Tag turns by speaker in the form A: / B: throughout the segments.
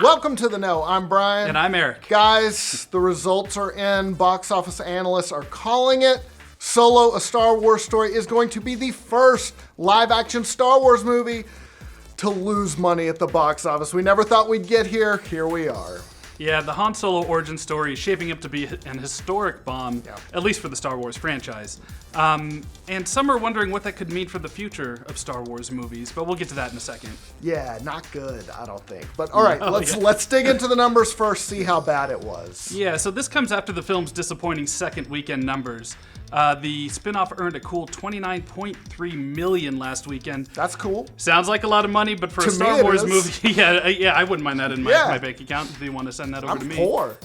A: Welcome to The Know. I'm Brian.
B: And I'm Eric.
A: Guys, the results are in. Box office analysts are calling it. Solo, a Star Wars story, is going to be the first live-action Star Wars movie to lose money at the box office. We never thought we'd get here. Here we are.
B: Yeah, the Han Solo origin story is shaping up to be an historic bomb, at least for the Star Wars franchise. And some are wondering what that could mean for the future of Star Wars movies, but we'll get to that in a second.
A: Yeah, not good, I don't think. But all right, let's dig into the numbers first, see how bad it was.
B: Yeah, so this comes after the film's disappointing second weekend numbers. The spin-off earned a cool $29.3 million last weekend.
A: That's cool.
B: Sounds like a lot of money, but for a Star Wars movie, yeah, I wouldn't mind that in my bank account if you want to send that over to me.
A: I'm poor.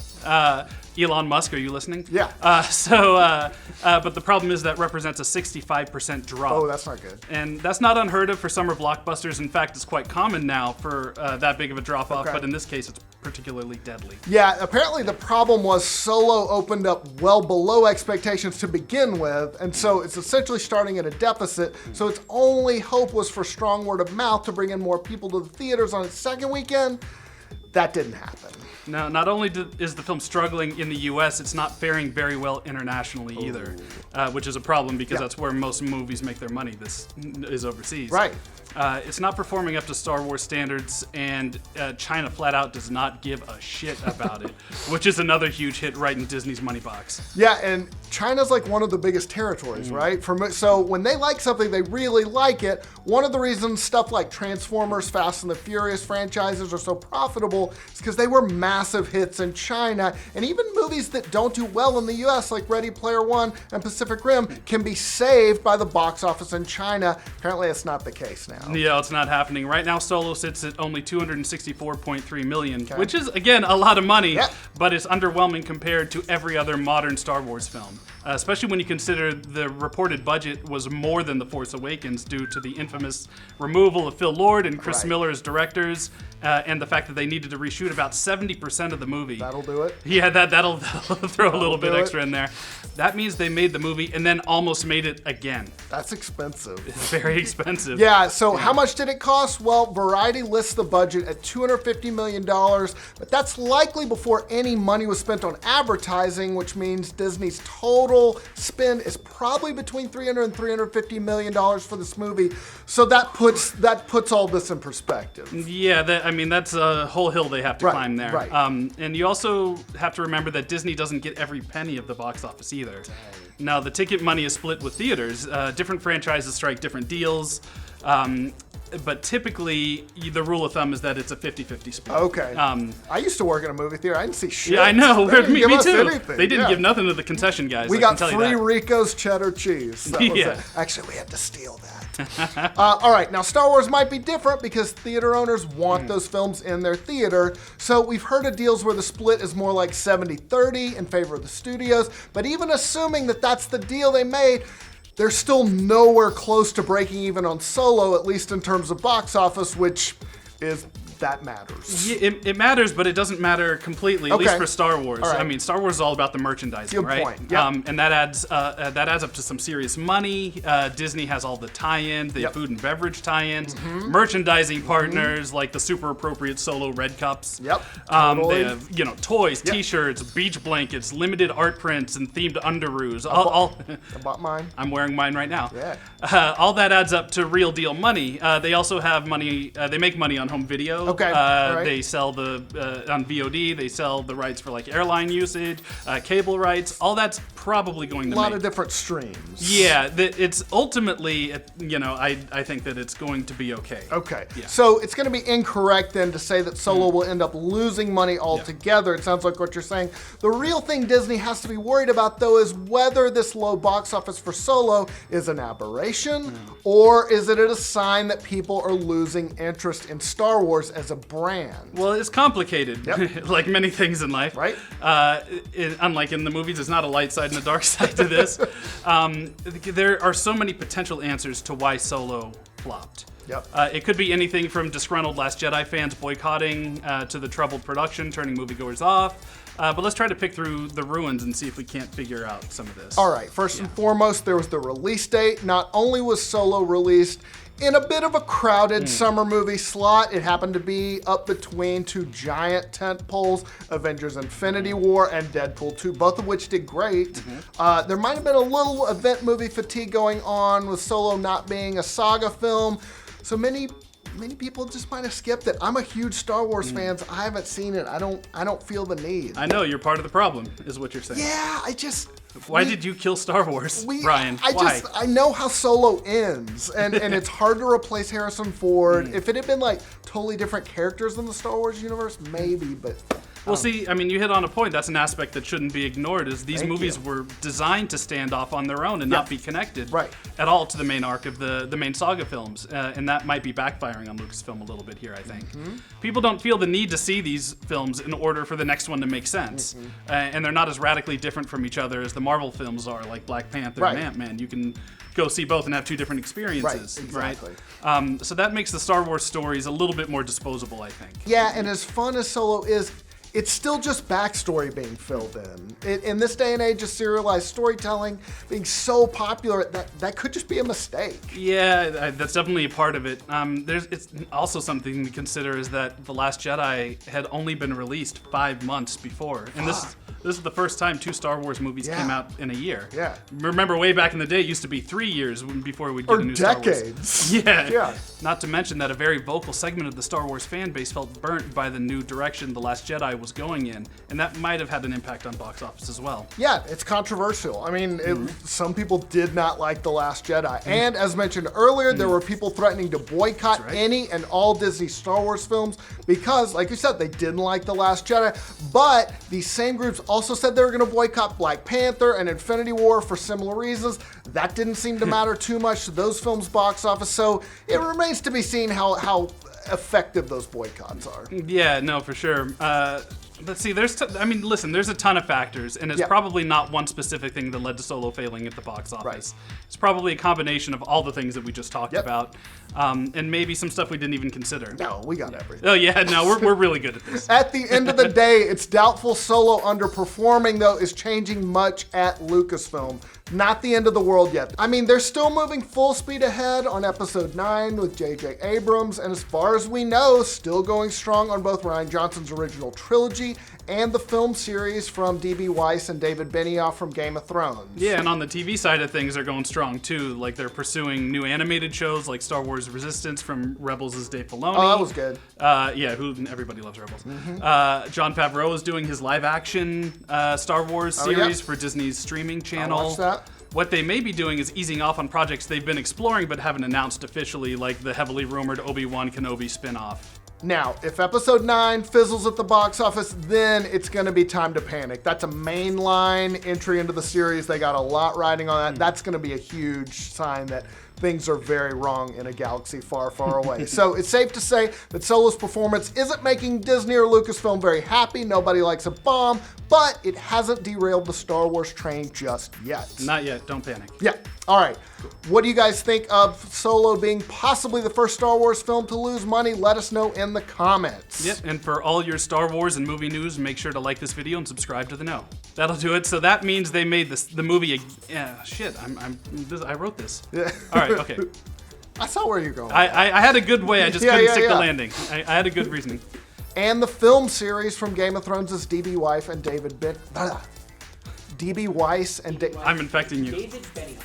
B: Elon Musk, are you listening?
A: Yeah.
B: But the problem is that represents a 65% drop.
A: Oh, that's not good.
B: And that's not unheard of for summer blockbusters. In fact, it's quite common now for that big of a drop-off, but in this case, it's particularly deadly.
A: Yeah, apparently the problem was Solo opened up well below expectations to begin with, and so it's essentially starting at a deficit, so its only hope was for strong word of mouth to bring in more people to the theaters on its second weekend. That didn't happen.
B: Now, not only is the film struggling in the U.S., it's not faring very well internationally either, which is a problem because that's where most movies make their money. This is overseas.
A: Right.
B: It's not performing up to Star Wars standards, and China flat out does not give a shit about it, which is another huge hit right in Disney's money box.
A: Yeah, and China's like one of the biggest territories, right? So when they like something, they really like it. One of the reasons stuff like Transformers, Fast and the Furious franchises are so profitable is because they were massive hits in China, and even movies that don't do well in the US, like Ready Player One and Pacific Rim, can be saved by the box office in China. Apparently, it's not the case now.
B: Yeah, it's not happening. Right now, Solo sits at only $264.3 million, which is, again, a lot of money, but it's underwhelming compared to every other modern Star Wars film. Especially when you consider the reported budget was more than The Force Awakens due to the infamous removal of Phil Lord and Chris Miller as directors, and the fact that they needed to reshoot about 70% of the movie.
A: That'll do it.
B: Yeah, that'll throw a little bit extra in there. That means they made the movie and then almost made it again.
A: That's expensive.
B: It's very expensive.
A: Yeah, so how much did it cost? Well, Variety lists the budget at $250 million, but that's likely before any money was spent on advertising, which means Disney's total spend is probably between $300 and $350 million for this movie. So that puts all this in perspective.
B: Yeah, that's a whole hill they have to climb there.
A: Right.
B: And you also have to remember that Disney doesn't get every penny of the box office either. Dang. Now, the ticket money is split with theaters. Different franchises strike different deals. But typically, the rule of thumb is that it's a 50-50 split.
A: Okay. I used to work in a movie theater. I didn't see shit.
B: Yeah, I know. Me too.
A: Anything.
B: They didn't give nothing to the concession guys.
A: We got free Rico's cheddar cheese. That was it. Actually, we had to steal that. All right, now Star Wars might be different because theater owners want those films in their theater. So we've heard of deals where the split is more like 70-30 in favor of the studios. But even assuming that that's the deal they made, they're still nowhere close to breaking even on Solo, at least in terms of box office, which is that matters.
B: Yeah, it matters, but it doesn't matter completely, at least for Star Wars.
A: Right.
B: I mean, Star Wars is all about the merchandising,
A: Good
B: right?
A: point. Yep.
B: And that adds up to some serious money. Disney has all the tie-ins, the food and beverage tie-ins, merchandising partners like the super appropriate Solo red cups.
A: Yep. Totally.
B: They have toys, T-shirts, beach blankets, limited art prints, and themed underoos.
A: I bought mine.
B: I'm wearing mine right now.
A: Yeah.
B: All that adds up to real deal money. They also have money. They make money on home video.
A: Okay. Right.
B: They sell on VOD. They sell the rights for like airline usage, cable rights. All that's probably going to
A: a lot of different streams.
B: Yeah, it's ultimately, I think that it's going to be okay.
A: Okay.
B: Yeah.
A: So it's going to be incorrect then to say that Solo will end up losing money altogether. It sounds like what you're saying. The real thing Disney has to be worried about, though, is whether this low box office for Solo is an aberration or is it a sign that people are losing interest in Star Wars as a brand.
B: Well, it's complicated, like many things in life.
A: Right.
B: Unlike in the movies, there's not a light side and a dark side to this. There are so many potential answers to why Solo flopped.
A: Yep.
B: It could be anything from disgruntled Last Jedi fans boycotting to the troubled production turning moviegoers off. But let's try to pick through the ruins and see if we can't figure out some of this.
A: All right, first and foremost, there was the release date. Not only was Solo released In a bit of a crowded summer movie slot, it happened to be up between two giant tent poles, Avengers Infinity War and Deadpool 2, both of which did great. There might have been a little event movie fatigue going on with Solo not being a saga film, so many people just might have skipped it. I'm a huge Star Wars fan. I haven't seen it. I don't feel the need.
B: I know, you're part of the problem, is what you're saying.
A: Yeah,
B: Why did you kill Star Wars, Brian? Why?
A: I know how Solo ends, and it's hard to replace Harrison Ford. If it had been like totally different characters in the Star Wars universe, maybe, but...
B: Well, see, I mean, you hit on a point. That's an aspect that shouldn't be ignored, is these movies were designed to stand off on their own and not be connected at all to the main arc of the main saga films. And that might be backfiring on Lucasfilm a little bit here, I think. People don't feel the need to see these films in order for the next one to make sense. And they're not as radically different from each other as the Marvel films are, like Black Panther and Ant-Man. You can go see both and have two different experiences,
A: exactly.
B: So that makes the Star Wars stories a little bit more disposable, I think.
A: Yeah, and as fun as Solo is, it's still just backstory being filled in. In this day and age of serialized storytelling being so popular, that could just be a mistake.
B: Yeah, that's definitely a part of it. It's also something to consider is that The Last Jedi had only been released 5 months before. And this is the first time 2 Star Wars movies came out in a year.
A: Yeah.
B: Remember, way back in the day, it used to be 3 years before we'd get a new Star Wars.
A: Or decades.
B: Yeah. Not to mention that a very vocal segment of the Star Wars fan base felt burnt by the new direction The Last Jedi was going in, and that might have had an impact on box office as well.
A: Yeah, it's controversial. I mean, some people did not like The Last Jedi. And as mentioned earlier, there were people threatening to boycott any and all Disney Star Wars films because, like you said, they didn't like The Last Jedi. But these same groups also said they were going to boycott Black Panther and Infinity War for similar reasons. That didn't seem to matter too much to those films' box office. So it remains to be seen how effective those boycotts are.
B: Yeah, no, for sure. Let's see, there's a ton of factors, and it's probably not one specific thing that led to Solo failing at the box office. It's probably a combination of all the things that we just talked about, and maybe some stuff we didn't even consider.
A: No, we got everything.
B: Oh yeah, no, we're really good at this.
A: At the end of the day, it's doubtful Solo underperforming, though, is changing much at Lucasfilm. Not the end of the world yet. I mean, they're still moving full speed ahead on Episode 9 with J.J. Abrams, and as far as we know, still going strong on both Rian Johnson's original trilogy and the film series from D.B. Weiss and David Benioff from Game of Thrones.
B: Yeah, and on the TV side of things, they're going strong too. Like they're pursuing new animated shows like Star Wars Resistance from Rebels' Dave Filoni.
A: Oh, that was good.
B: Everybody loves Rebels. Jon Favreau is doing his live-action Star Wars series for Disney's streaming channel.
A: I'll watch that.
B: What they may be doing is easing off on projects they've been exploring but haven't announced officially, like the heavily rumored Obi-Wan Kenobi spin-off.
A: Now, if Episode 9 fizzles at the box office, then it's going to be time to panic. That's a mainline entry into the series. They got a lot riding on that. That's going to be a huge sign that things are very wrong in a galaxy far, far away. So it's safe to say that Solo's performance isn't making Disney or Lucasfilm very happy. Nobody likes a bomb, but it hasn't derailed the Star Wars train just yet.
B: Not yet. Don't panic.
A: Yeah. All right. What do you guys think of Solo being possibly the first Star Wars film to lose money? Let us know in the comments.
B: Yep, and for all your Star Wars and movie news, make sure to like this video and subscribe to The Know. That'll do it. So that means they made the movie. I wrote this.
A: Yeah.
B: All right. Okay.
A: I saw where you're going.
B: I had a a good way. I just couldn't stick the landing. I had a good reasoning.
A: And the film series from Game of Thrones is D.B. Weiss and David
B: I'm infecting you.
C: David Benioff.